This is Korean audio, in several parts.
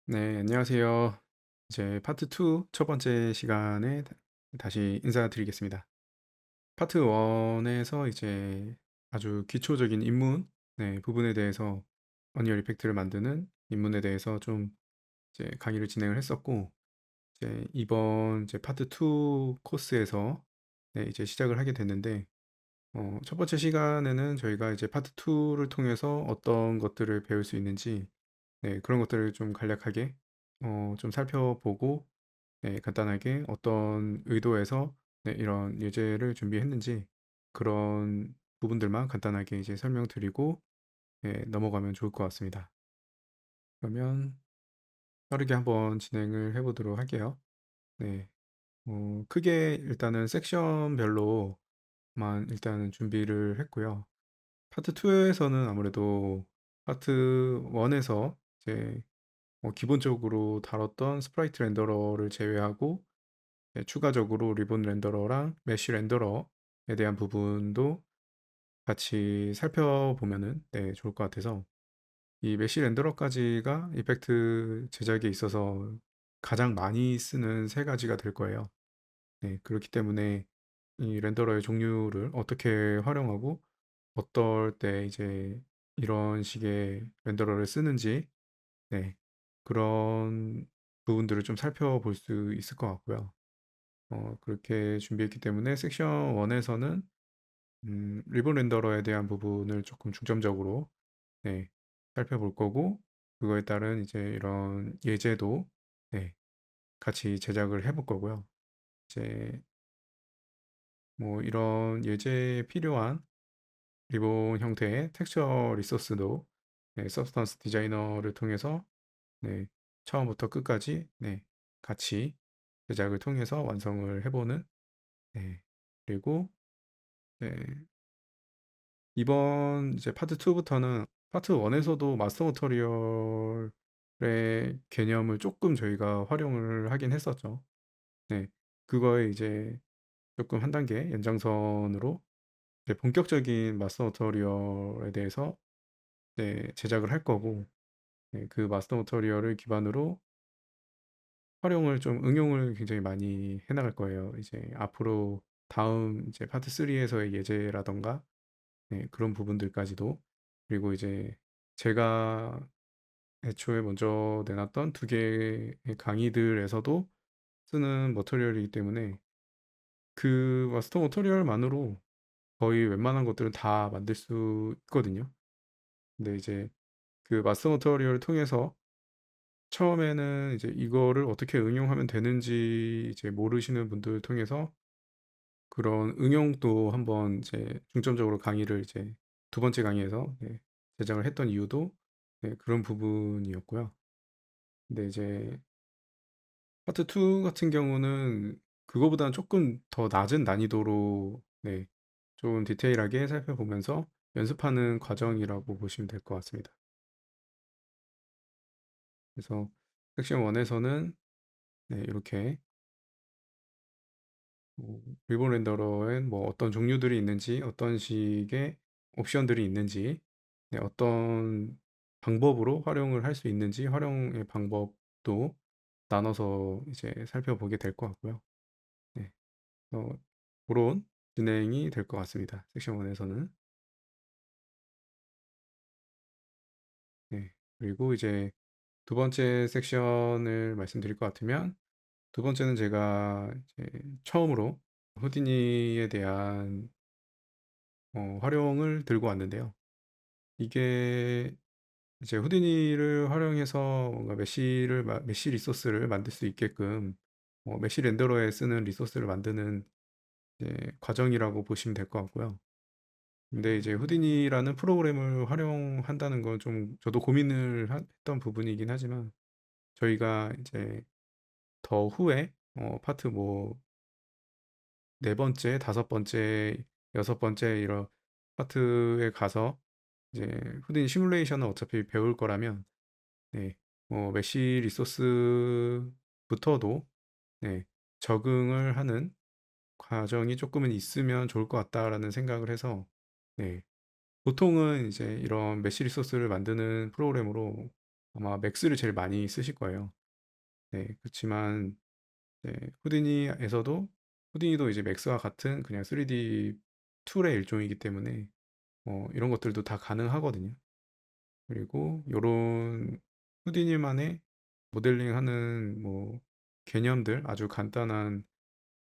네, 안녕하세요. 이제 파트 2 첫 번째 시간에 다시 인사드리겠습니다. 파트 1에서 이제 아주 기초적인 입문, 네, 부분에 대해서 언리얼 이펙트를 만드는 입문에 대해서 좀 이제 강의를 진행을 했었고, 이제 이번 이제 파트 2 코스에서 네, 이제 시작을 하게 됐는데, 첫 번째 시간에는 저희가 이제 파트 2를 통해서 어떤 것들을 배울 수 있는지, 네, 그런 것들을 좀 간략하게 좀 살펴보고, 네, 간단하게 어떤 의도에서 네, 이런 예제를 준비했는지 그런 부분들만 간단하게 이제 설명드리고 네, 넘어가면 좋을 것 같습니다. 그러면 빠르게 한번 진행을 해보도록 할게요. 네, 크게 일단은 섹션별로만 일단은 준비를 했고요. 파트 2에서는 아무래도 파트 1에서 이제 기본적으로 다뤘던 스프라이트 렌더러를 제외하고 네, 추가적으로 리본 렌더러랑 메쉬 렌더러에 대한 부분도 같이 살펴보면은 네, 좋을 것 같아서 이 메쉬 렌더러까지가 이펙트 제작에 있어서 가장 많이 쓰는 세 가지가 될 거예요. 네, 그렇기 때문에 이 렌더러의 종류를 어떻게 활용하고 어떨 때 이제 이런 식의 렌더러를 쓰는지 네, 그런 부분들을 좀 살펴볼 수 있을 것 같고요. 그렇게 준비했기 때문에 섹션 1에서는 리본 렌더러에 대한 부분을 조금 중점적으로 네, 살펴볼 거고 그거에 따른 이제 이런 예제도 네, 같이 제작을 해볼 거고요. 이제 뭐 이런 예제에 필요한 리본 형태의 텍스처 리소스도 네, 서브스턴스 디자이너를 통해서 네, 처음부터 끝까지 네, 같이 제작을 통해서 완성을 해보는 네, 그리고 네, 이번 이제 파트 2부터는 파트 1에서도 마스터 머터리얼의 개념을 조금 저희가 활용을 하긴 했었죠. 네, 그거에 이제 조금 한 단계 연장선으로 이제 본격적인 마스터 머터리얼에 대해서 네, 제작을 할 거고 네, 그 마스터 머터리얼을 기반으로 활용을 좀 응용을 굉장히 많이 해 나갈 거예요. 이제 앞으로 다음 이제 파트 3에서의 예제라던가 네, 그런 부분들까지도 그리고 이제 제가 애초에 먼저 내놨던 두 개의 강의들에서도 쓰는 머터리얼이기 때문에 그 마스터 머터리얼만으로 거의 웬만한 것들은 다 만들 수 있거든요. 근데 이제 그 마스터 머터리얼을 통해서 처음에는 이제 이거를 어떻게 응용하면 되는지 이제 모르시는 분들 통해서 그런 응용도 한번 이제 중점적으로 강의를 이제 두 번째 강의에서 네, 제작을 했던 이유도 네, 그런 부분이었고요. 근데 이제 파트 2 같은 경우는 그거보다는 조금 더 낮은 난이도로 네, 좀 디테일하게 살펴보면서 연습하는 과정이라고 보시면 될 것 같습니다. 그래서 섹션 1에서는 네, 이렇게 일본 렌더러엔 뭐 어떤 종류들이 있는지, 어떤 식의 옵션들이 있는지, 네, 어떤 방법으로 활용을 할 수 있는지, 활용의 방법도 나눠서 이제 살펴보게 될 것 같고요. 네, 그런 진행이 될 것 같습니다. 섹션 1에서는. 네, 그리고 이제 두 번째 섹션을 말씀드릴 것 같으면, 두 번째는 제가 이제 처음으로 후디니에 대한 활용을 들고 왔는데요. 이게 이제 후디니를 활용해서 뭔가 메쉬 리소스를 만들 수 있게끔 메쉬 렌더러에 쓰는 리소스를 만드는 이제 과정이라고 보시면 될 것 같고요. 근데 이제 후디니라는 프로그램을 활용한다는 건 좀 저도 고민을 했던 부분이긴 하지만 저희가 이제 더 후에 파트 뭐 네 번째, 다섯 번째, 여섯 번째 이런 파트에 가서 이제 후디니 시뮬레이션은 어차피 배울 거라면 네, 메시 리소스부터도 네, 적응을 하는 과정이 조금은 있으면 좋을 것 같다라는 생각을 해서 네, 보통은 이제 이런 메시 리소스를 만드는 프로그램으로 아마 맥스를 제일 많이 쓰실 거예요. 네, 그렇지만 네, 후디니도 이제 맥스와 같은 그냥 3D 툴의 일종이기 때문에 이런 것들도 다 가능하거든요. 그리고 요런 후디니만의 모델링하는 뭐 개념들 아주 간단한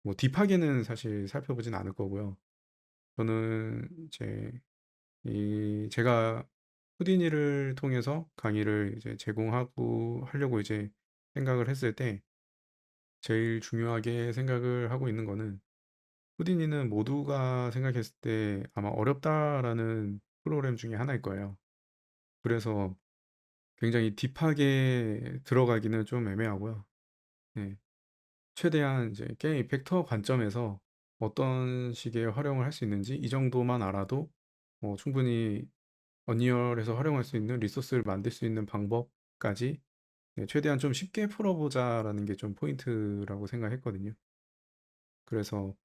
뭐 딥하게는 사실 살펴보진 않을 거고요. 저는 이제 제가 후디니를 통해서 강의를 이제 제공하고 하려고 이제 생각을 했을 때 제일 중요하게 생각을 하고 있는 거는 후디니는 모두가 생각했을 때 아마 어렵다라는 프로그램 중에 하나일 거예요. 그래서 굉장히 딥하게 들어가기는 좀 애매하고요. 네, 최대한 이제 게임 이펙터 관점에서 어떤 식의 활용을 할 수 있는지 이 정도만 알아도 충분히 언리얼에서 활용할 수 있는 리소스를 만들 수 있는 방법까지 네, 최대한 좀 쉽게 풀어보자라는 게 좀 포인트라고 생각했거든요. 그래서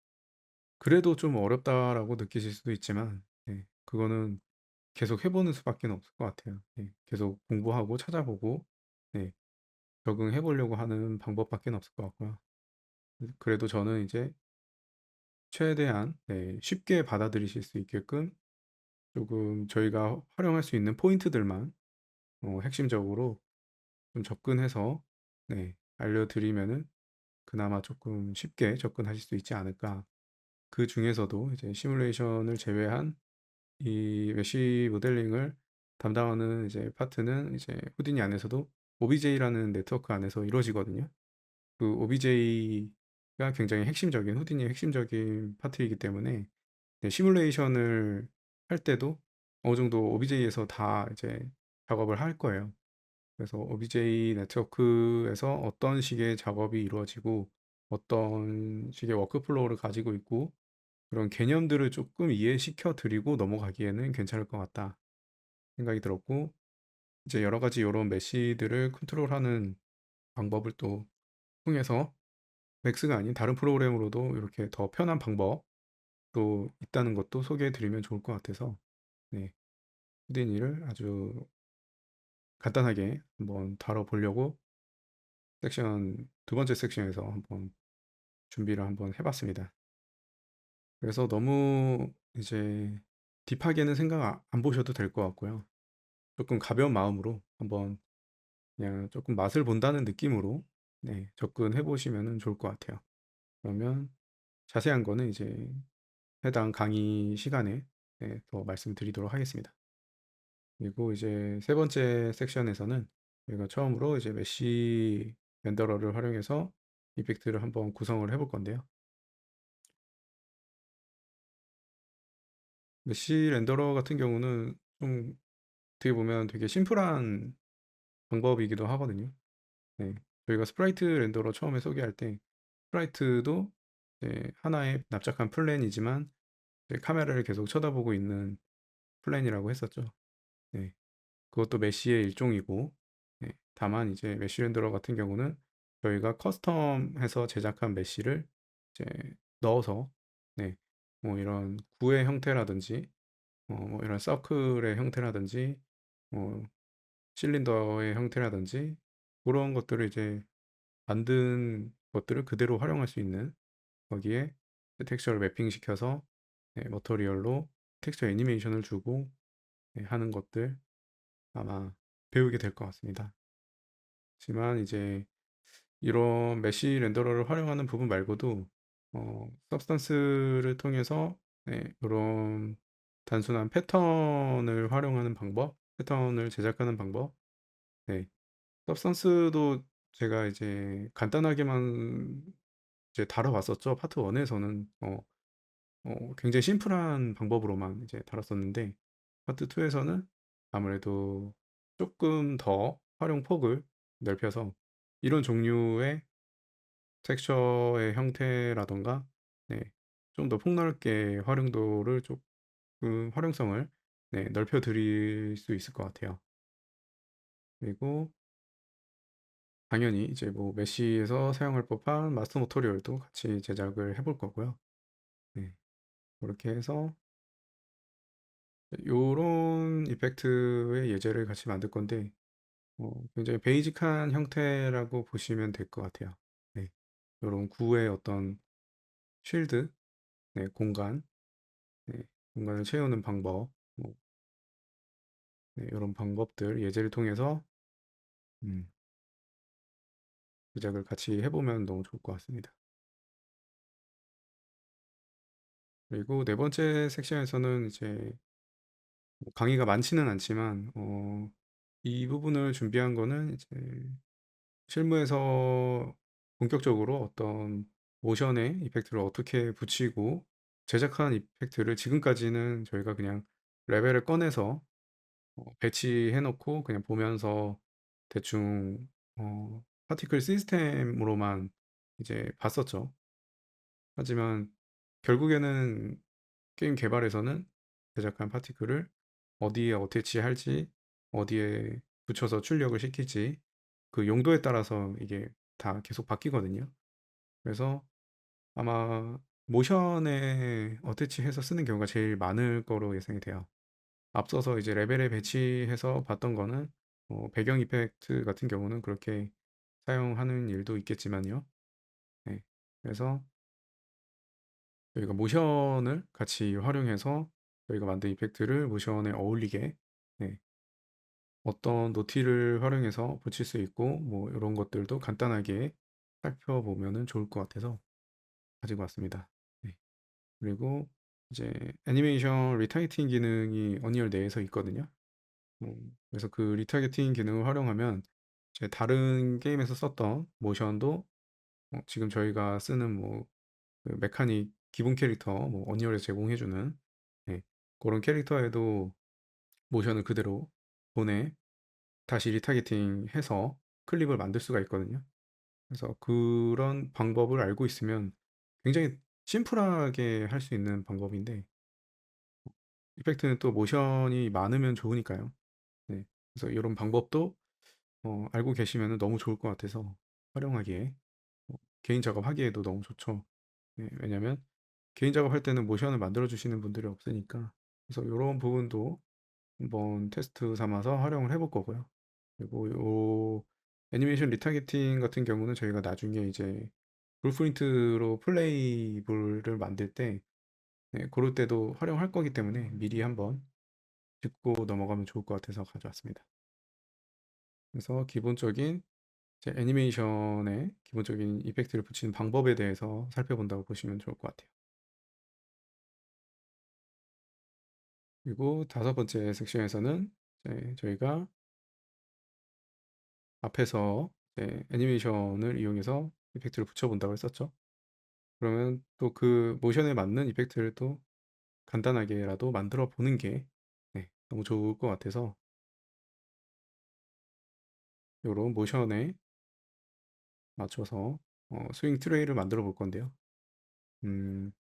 그래도 좀 어렵다라고 느끼실 수도 있지만 네, 그거는 계속 해보는 수밖에 없을 것 같아요. 네, 계속 공부하고 찾아보고 네, 적응해 보려고 하는 방법밖에 없을 것 같고요. 그래도 저는 이제 최대한 네, 쉽게 받아들이실 수 있게끔 조금 저희가 활용할 수 있는 포인트들만 핵심적으로 좀 접근해서 네, 알려드리면은 그나마 조금 쉽게 접근하실 수 있지 않을까. 그 중에서도 이제 시뮬레이션을 제외한 이 메쉬 모델링을 담당하는 이제 파트는 이제 후디니 안에서도 OBJ라는 네트워크 안에서 이루어지거든요. 그 OBJ가 굉장히 핵심적인 후디니의 핵심적인 파트이기 때문에 네, 시뮬레이션을 할 때도 어느 정도 OBJ에서 다 이제 작업을 할 거예요. 그래서 OBJ 네트워크에서 어떤 식의 작업이 이루어지고 어떤 식의 워크플로우를 가지고 있고 그런 개념들을 조금 이해시켜 드리고 넘어가기에는 괜찮을 것 같다 생각이 들었고 이제 여러 가지 이런 메시들을 컨트롤하는 방법을 또 통해서 맥스가 아닌 다른 프로그램으로도 이렇게 더 편한 방법도 있다는 것도 소개해 드리면 좋을 것 같아서 네, 후디니를 아주 간단하게 한번 다뤄보려고 두 번째 섹션에서 한번 준비를 한번 해봤습니다. 그래서 너무 이제 딥하게는 생각 안 보셔도 될 것 같고요. 조금 가벼운 마음으로 한번 그냥 조금 맛을 본다는 느낌으로 네, 접근해 보시면 좋을 것 같아요. 그러면 자세한 거는 이제 해당 강의 시간에 네, 더 말씀드리도록 하겠습니다. 그리고 이제 세 번째 섹션에서는 저희가 처음으로 이제 메쉬 렌더러를 활용해서 이펙트를 한번 구성을 해볼 건데요. 메쉬 렌더러 같은 경우는 좀 어떻게 보면 되게 심플한 방법이기도 하거든요. 네, 저희가 스프라이트 렌더러 처음에 소개할 때 스프라이트도 이제 하나의 납작한 플랜이지만 이제 카메라를 계속 쳐다보고 있는 플랜이라고 했었죠. 네, 그것도 메쉬의 일종이고 네, 다만 이제 메쉬 렌더러 같은 경우는 저희가 커스텀해서 제작한 메쉬를 이제 넣어서 네, 뭐 이런 구의 형태라든지 뭐 이런 서클의 형태라든지 뭐 실린더의 형태라든지 그런 것들을 이제 만든 것들을 그대로 활용할 수 있는 거기에 텍스처를 매핑 시켜서 네, 머터리얼로 텍스처 애니메이션을 주고 네, 하는 것들 아마 배우게 될 것 같습니다. 하지만 이제 이런 메쉬 렌더러를 활용하는 부분 말고도 서브스턴스를 통해서 네, 이런 단순한 패턴을 활용하는 방법, 패턴을 제작하는 방법, 네, 서브스턴스도 제가 이제 간단하게만 이제 다뤄봤었죠. 파트 1에서는 굉장히 심플한 방법으로만 이제 다뤘었는데 파트 2에서는 아무래도 조금 더 활용 폭을 넓혀서 이런 종류의 텍스처의 형태라던가 네, 좀 더 폭넓게 활용도를 조금 활용성을 네, 넓혀 드릴 수 있을 것 같아요. 그리고 당연히 이제 뭐 메쉬에서 사용할 법한 마스터 모터리얼도 같이 제작을 해볼 거고요. 네, 그렇게 해서 요런 이펙트의 예제를 같이 만들 건데 굉장히 베이직한 형태라고 보시면 될 것 같아요. 네. 요런 구의 어떤 쉴드, 네, 공간, 네, 공간을 채우는 방법, 뭐, 네, 요런 방법들, 예제를 통해서 음, 제작을 같이 해보면 너무 좋을 것 같습니다. 그리고 네 번째 섹션에서는 이제 뭐 강의가 많지는 않지만, 이 부분을 준비한 거는 이제 실무에서 본격적으로 어떤 모션의 이펙트를 어떻게 붙이고 제작한 이펙트를 지금까지는 저희가 그냥 레벨을 꺼내서 배치해 놓고 그냥 보면서 대충 파티클 시스템으로만 이제 봤었죠. 하지만 결국에는 게임 개발에서는 제작한 파티클을 어디에 어태치할지, 어디에 붙여서 출력을 시킬지 그 용도에 따라서 이게 다 계속 바뀌거든요. 그래서 아마 모션에 어태치해서 쓰는 경우가 제일 많을 거로 예상이 돼요. 앞서서 이제 레벨에 배치해서 봤던 거는 배경 이펙트 같은 경우는 그렇게 사용하는 일도 있겠지만요. 네. 그래서 저희가 모션을 같이 활용해서 저희가 만든 이펙트를 모션에 어울리게, 네, 어떤 노티를 활용해서 붙일 수 있고 뭐 이런 것들도 간단하게 살펴보면은 좋을 것 같아서 가지고 왔습니다. 네. 그리고 이제 애니메이션 리타이팅 기능이 언리얼 내에서 있거든요. 그래서 그 리타게팅 기능을 활용하면 이제 다른 게임에서 썼던 모션도 지금 저희가 쓰는 뭐그 메카닉 기본 캐릭터 뭐 언리얼에서 제공해주는, 네, 그런 캐릭터에도 모션을 그대로 보내 다시 리타게팅 해서 클립을 만들 수가 있거든요. 그래서 그런 방법을 알고 있으면 굉장히 심플하게 할 수 있는 방법인데 이펙트는 또 모션이 많으면 좋으니까요. 네. 그래서 이런 방법도 알고 계시면 너무 좋을 것 같아서 활용하기에 개인 작업하기에도 너무 좋죠. 네, 왜냐면 개인 작업할 때는 모션을 만들어 주시는 분들이 없으니까 그래서 이런 부분도 한번 테스트 삼아서 활용을 해볼 거고요. 그리고 요 애니메이션 리타게팅 같은 경우는 저희가 나중에 이제 블루프린트로 플레이블을 만들 때 네, 그럴 때도 활용할 거기 때문에 미리 한번 짚고 넘어가면 좋을 것 같아서 가져왔습니다. 그래서 기본적인 이제 애니메이션에 기본적인 이펙트를 붙이는 방법에 대해서 살펴본다고 보시면 좋을 것 같아요. 그리고 다섯 번째 섹션에서는 이제 저희가 앞에서 이제 애니메이션을 이용해서 이펙트를 붙여본다고 했었죠. 그러면 또 그 모션에 맞는 이펙트를 또 간단하게라도 만들어 보는 게 네, 너무 좋을 것 같아서 이런 모션에 맞춰서 스윙 트레이를 만들어 볼 건데요. 음,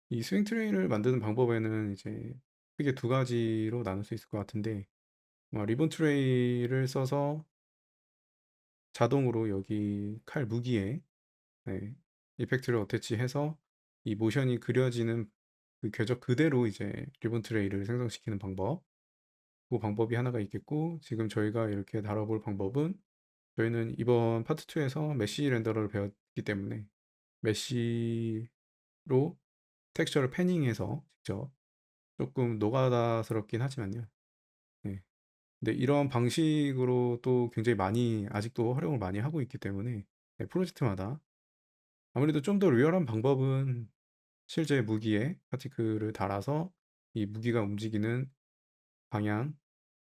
이 스윙 트레이를 만드는 방법에는 이제 크게 두 가지로 나눌 수 있을 것 같은데 리본 트레이를 써서 자동으로 여기 칼 무기에 네, 이펙트를 어태치해서 이 모션이 그려지는 그 궤적 그대로 이제 리본 트레이를 생성시키는 방법, 그 방법이 하나가 있겠고 지금 저희가 이렇게 다뤄볼 방법은 저희는 이번 파트 2에서 메시 렌더러를 배웠기 때문에 메시로 텍스처를 패닝해서 직접 조금 노가다스럽긴 하지만요. 네. 근데 이런 방식으로 또 굉장히 많이 아직도 활용을 많이 하고 있기 때문에 네, 프로젝트마다 아무래도 좀 더 리얼한 방법은 실제 무기에 파티클을 달아서 이 무기가 움직이는 방향,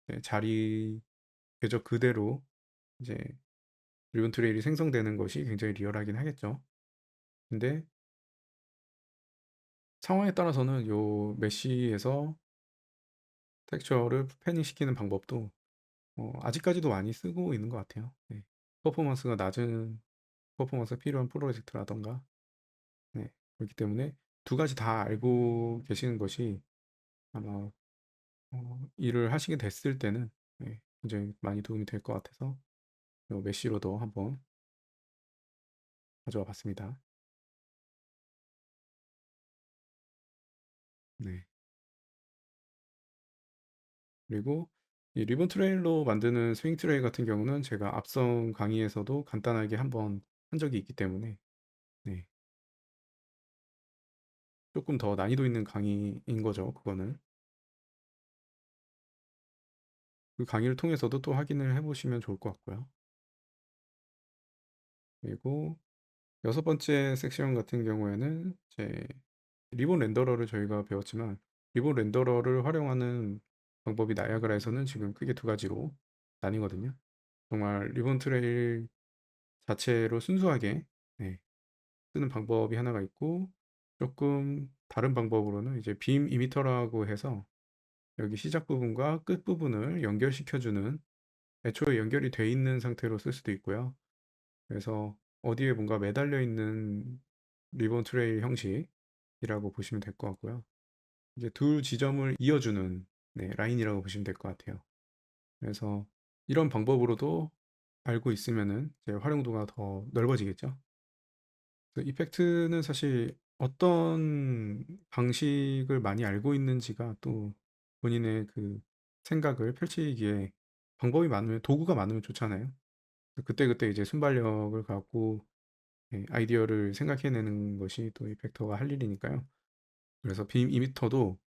네, 자리 궤적 그대로 이제 리본 트레일이 생성되는 것이 굉장히 리얼하긴 하겠죠. 근데 상황에 따라서는 요 메쉬에서 텍스처를 패닝 시키는 방법도 아직까지도 많이 쓰고 있는 것 같아요. 네. 퍼포먼스가 낮은 퍼포먼스가 필요한 프로젝트라던가 네. 그렇기 때문에 두 가지 다 알고 계시는 것이 아마 일을 하시게 됐을 때는 네, 굉장히 많이 도움이 될 것 같아서 요 메쉬로도 한번 가져와 봤습니다. 네. 그리고 이 리본 트레일로 만드는 스윙 트레이 같은 경우는 제가 앞선 강의에서도 간단하게 한번 한 적이 있기 때문에 네, 조금 더 난이도 있는 강의인 거죠. 그거는 그 강의를 통해서도 또 확인을 해보시면 좋을 것 같고요. 그리고 여섯 번째 섹션 같은 경우에는 이제 리본 렌더러를 저희가 배웠지만 리본 렌더러를 활용하는 방법이 나야그라에서는 지금 크게 두 가지로 나뉘거든요. 정말 리본 트레일 자체로 순수하게 네, 쓰는 방법이 하나가 있고 조금 다른 방법으로는 이제 빔 이미터라고 해서 여기 시작 부분과 끝 부분을 연결시켜주는 애초에 연결이 돼 있는 상태로 쓸 수도 있고요. 그래서 어디에 뭔가 매달려 있는 리본 트레이 형식이라고 보시면 될 것 같고요. 이제 두 지점을 이어주는 네, 라인이라고 보시면 될 것 같아요. 그래서 이런 방법으로도 알고 있으면은 이제 활용도가 더 넓어지겠죠. 그 이펙트는 사실 어떤 방식을 많이 알고 있는지가 또 본인의 그 생각을 펼치기에 방법이 많으면 도구가 많으면 좋잖아요. 그때그때 이제 순발력을 갖고 예, 아이디어를 생각해내는 것이 또 이펙터가 할 일이니까요. 그래서 빔 이미터도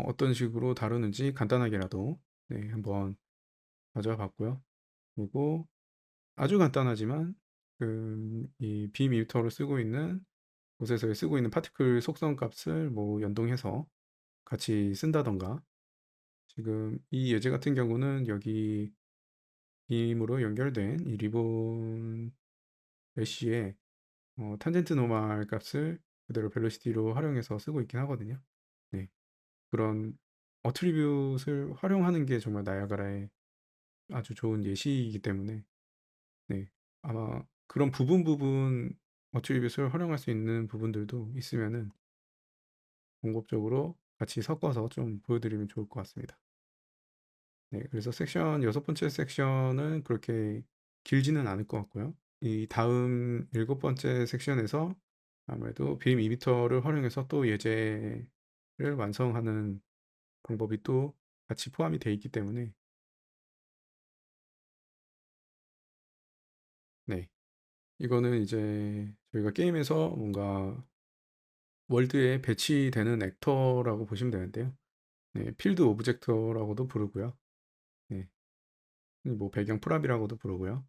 어떤 식으로 다루는지 간단하게라도 네, 한번 가져와 봤고요. 그리고 아주 간단하지만 이 빔 이미터를 쓰고 있는 곳에서 쓰고 있는 파티클 속성 값을 뭐 연동해서 같이 쓴다던가 지금 이 예제 같은 경우는 여기 빔으로 연결된 이 리본 메쉬에 탄젠트 노멀 값을 그대로 벨로시티로 활용해서 쓰고 있긴 하거든요. 네, 그런 어트리뷰트를 활용하는 게 정말 나야가라의 아주 좋은 예시이기 때문에 네, 아마 그런 부분 어트리뷰트를 활용할 수 있는 부분들도 있으면은 공법적으로 같이 섞어서 좀 보여드리면 좋을 것 같습니다. 네, 그래서 섹션 여섯 번째 섹션은 그렇게 길지는 않을 것 같고요. 이 다음 일곱 번째 섹션에서 아무래도 빔 이미터를 활용해서 또 예제를 완성하는 방법이 또 같이 포함이 되어 있기 때문에 네, 이거는 이제 저희가 게임에서 뭔가 월드에 배치되는 액터라고 보시면 되는데요. 네, 필드 오브젝터라고도 부르고요. 네, 뭐 배경 프랍이라고도 부르고요.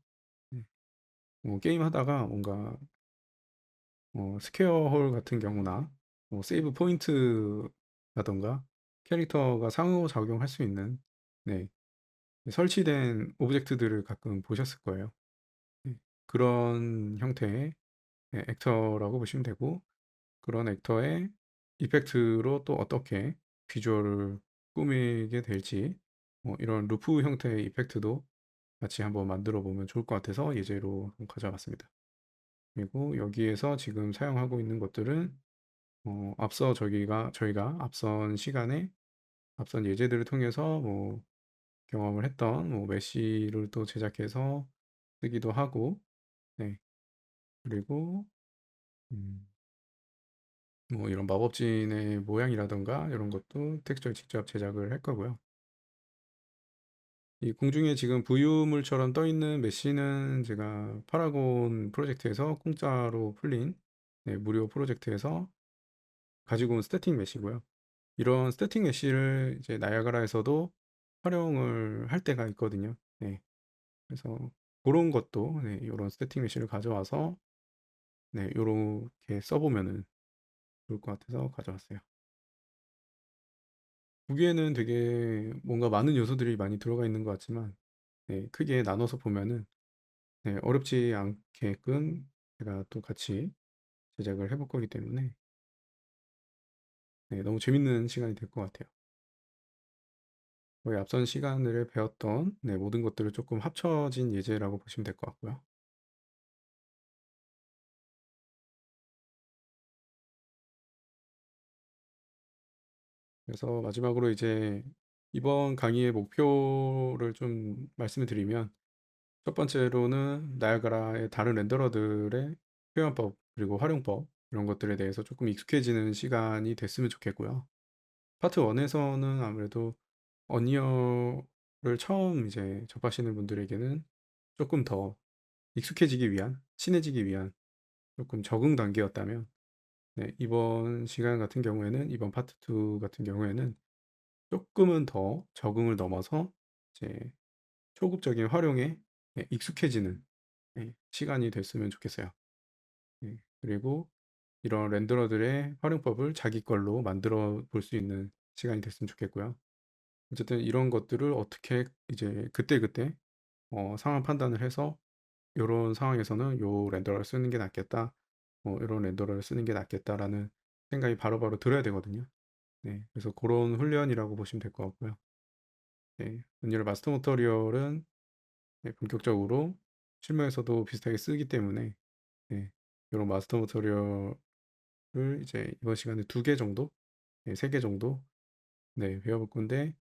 네, 뭐 게임 하다가 뭔가 스퀘어 홀 같은 경우나 뭐 세이브 포인트라던가 캐릭터가 상호작용할 수 있는 네, 설치된 오브젝트들을 가끔 보셨을 거예요. 네, 그런 형태의 네, 액터라고 보시면 되고 그런 액터의 이펙트로 또 어떻게 비주얼을 꾸미게 될지 이런 루프 형태의 이펙트도 같이 한번 만들어 보면 좋을 것 같아서 예제로 가져왔습니다. 그리고 여기에서 지금 사용하고 있는 것들은 앞서 저희가 앞선 시간에 앞선 예제들을 통해서 뭐 경험을 했던 뭐 메시를 또 제작해서 쓰기도 하고 네. 그리고 음, 뭐 이런 마법진의 모양이라던가 이런 것도 텍스처를 직접 제작을 할 거고요. 이 공중에 지금 부유물처럼 떠 있는 메시는 제가 파라곤 프로젝트에서 공짜로 풀린 네, 무료 프로젝트에서 가지고 온 스태틱 메시고요. 이런 스태틱 메시를 이제 나야가라에서도 활용을 할 때가 있거든요. 네. 그래서 그런 것도 네, 이런 스태틱 메시를 가져와서 네, 요렇게 써보면은 좋을 것 같아서 가져왔어요. 보기에는 되게 뭔가 많은 요소들이 많이 들어가 있는 것 같지만 네, 크게 나눠서 보면은 네, 어렵지 않게끔 제가 또 같이 제작을 해볼 거기 때문에 네, 너무 재밌는 시간이 될 것 같아요. 거의 앞선 시간을 배웠던 네, 모든 것들을 조금 합쳐진 예제라고 보시면 될 것 같고요. 그래서 마지막으로 이제 이번 강의의 목표를 좀 말씀을 드리면 첫 번째로는 나야가라의 다른 렌더러들의 표현법 그리고 활용법 이런 것들에 대해서 조금 익숙해지는 시간이 됐으면 좋겠고요. 파트 1에서는 아무래도 언리얼이나 처음 이제 접하시는 분들에게는 조금 더 익숙해지기 위한, 친해지기 위한 조금 적응 단계였다면, 네, 이번 시간 같은 경우에는, 이번 파트 2 같은 경우에는 조금은 더 적응을 넘어서 이제 초급적인 활용에 네, 익숙해지는 네, 시간이 됐으면 좋겠어요. 네, 그리고 이런 렌더러들의 활용법을 자기 걸로 만들어 볼 수 있는 시간이 됐으면 좋겠고요. 어쨌든 이런 것들을 어떻게 이제 그때그때 상황 판단을 해서 요런 상황에서는 요 렌더러를 쓰는 게 낫겠다. 요런 렌더러를 쓰는 게 낫겠다라는 생각이 바로바로 들어야 되거든요. 네. 그래서 고런 훈련이라고 보시면 될 것 같고요. 네. 언리얼 마스터 모터리얼은 네, 본격적으로 실무에서도 비슷하게 쓰기 때문에 네. 요런 마스터 모터리얼을 이제 이번 시간에 2개 정도, 네, 3개 정도 네, 배워볼 건데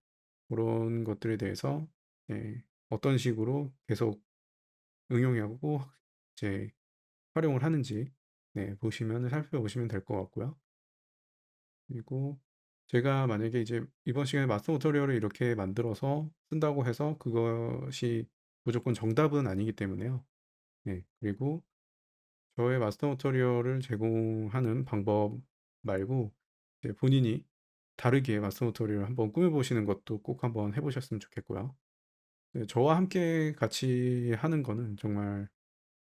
고런 것들에 대해서 네, 어떤 식으로 계속 응용하고 이제 활용을 하는지 네, 보시면 살펴보시면 될 것 같고요. 그리고 제가 만약에 이제 이번 시간에 마스터 모터리얼을 이렇게 만들어서 쓴다고 해서 그것이 무조건 정답은 아니기 때문에요. 네, 그리고 저의 마스터 모터리얼을 제공하는 방법 말고 이제 본인이 다르게 마스터 모터리얼을 한번 꾸며보시는 것도 꼭 한번 해보셨으면 좋겠고요. 네, 저와 함께 같이 하는 거는 정말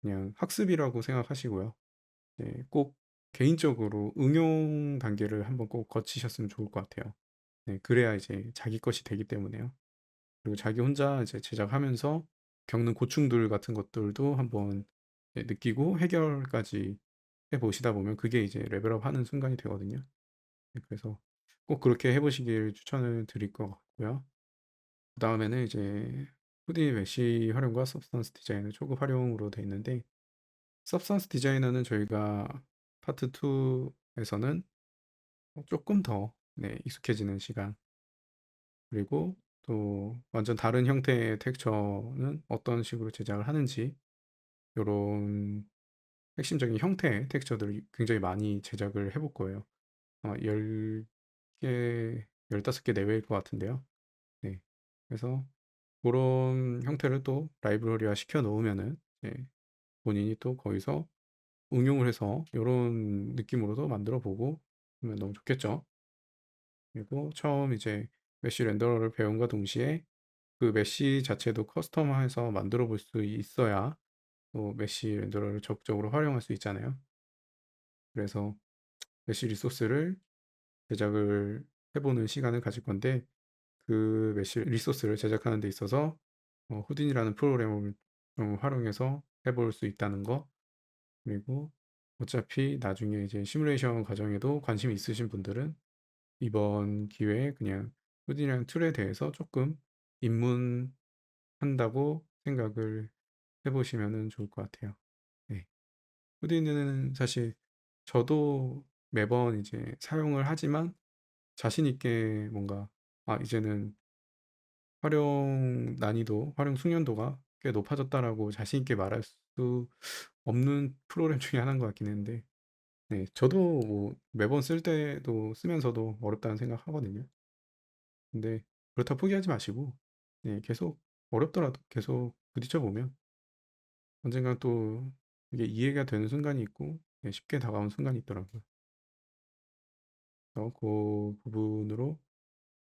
그냥 학습이라고 생각하시고요. 네, 꼭 개인적으로 응용 단계를 한번 꼭 거치셨으면 좋을 것 같아요. 네, 그래야 이제 자기 것이 되기 때문에요. 그리고 자기 혼자 이제 제작하면서 겪는 고충들 같은 것들도 한번 느끼고 해결까지 해보시다 보면 그게 이제 레벨업 하는 순간이 되거든요. 네, 그래서 꼭 그렇게 해보시길 추천을 드릴 것 같고요. 그 다음에는 이제 후디 메쉬 활용과 서브스턴스 디자인을 초급 활용으로 되어 있는데 서브스턴스 디자이너는 저희가 파트 2에서는 조금 더 네, 익숙해지는 시간 그리고 또 완전 다른 형태의 텍스처는 어떤 식으로 제작을 하는지 요런 핵심적인 형태의 텍스처들을 굉장히 많이 제작을 해볼 거예요. 아마 10개, 15개 내외일 것 같은데요. 네. 그래서 그런 형태를 또 라이브러리화 시켜 놓으면은 이제 본인이 또 거기서 응용을 해서 요런 느낌으로도 만들어 보고 하면 너무 좋겠죠. 그리고 처음 이제 메쉬 렌더러를 배움과 동시에 그 메쉬 자체도 커스텀해서 만들어 볼 수 있어야 또 메쉬 렌더러를 적극적으로 활용할 수 있잖아요. 그래서 메쉬 리소스를 제작을 해보는 시간을 가질 건데 그 메쉬 리소스를 제작하는 데 있어서 후딘이라는 프로그램을 좀 활용해서 해볼 수 있다는 거 그리고 어차피 나중에 이제 시뮬레이션 과정에도 관심이 있으신 분들은 이번 기회에 그냥 후딘이라는 툴에 대해서 조금 입문한다고 생각을 해보시면 좋을 것 같아요. 네. 후디는 사실 저도 매번 이제 사용을 하지만 자신 있게 뭔가 이제는 활용 난이도, 활용 숙련도가 꽤 높아졌다라고 자신 있게 말할 수 없는 프로그램 중에 하나인 것 같긴 한데 네, 저도 뭐 매번 쓸 때도 쓰면서도 어렵다는 생각하거든요. 근데 그렇다고 포기하지 마시고 네, 계속 어렵더라도 계속 부딪혀 보면 언젠간 또 이게 이해가 되는 순간이 있고 네, 쉽게 다가오는 순간이 있더라고요. 그래서 그 부분으로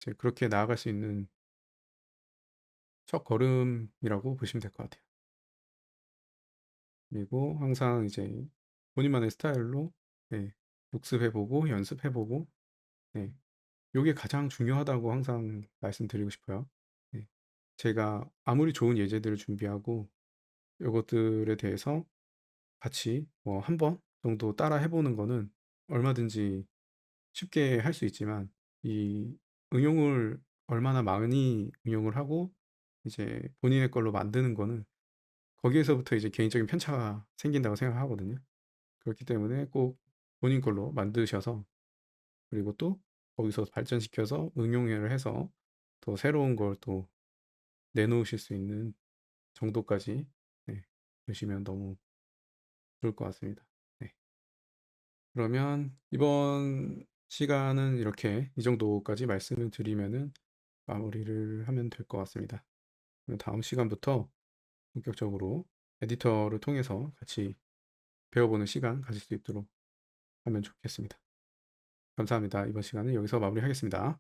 이제 그렇게 나아갈 수 있는 첫 걸음이라고 보시면 될 것 같아요. 그리고 항상 이제 본인만의 스타일로 네, 복습해보고 연습해보고 네, 요게 가장 중요하다고 항상 말씀드리고 싶어요. 네, 제가 아무리 좋은 예제들을 준비하고 요것들에 대해서 같이 뭐 한 번 정도 따라 해보는 거는 얼마든지 쉽게 할 수 있지만 이 응용을 얼마나 많이 응용을 하고 이제 본인의 걸로 만드는 거는 거기에서부터 이제 개인적인 편차가 생긴다고 생각하거든요. 그렇기 때문에 꼭 본인 걸로 만드셔서 그리고 또 거기서 발전시켜서 응용을 해서 더 새로운 걸 또 내놓으실 수 있는 정도까지 네, 되시면 너무 좋을 것 같습니다. 네. 그러면 이번 시간은 이렇게 이 정도까지 말씀을 드리면은 마무리를 하면 될 것 같습니다. 그러면 다음 시간부터 본격적으로 에디터를 통해서 같이 배워보는 시간 가질 수 있도록 하면 좋겠습니다. 감사합니다. 이번 시간은 여기서 마무리하겠습니다.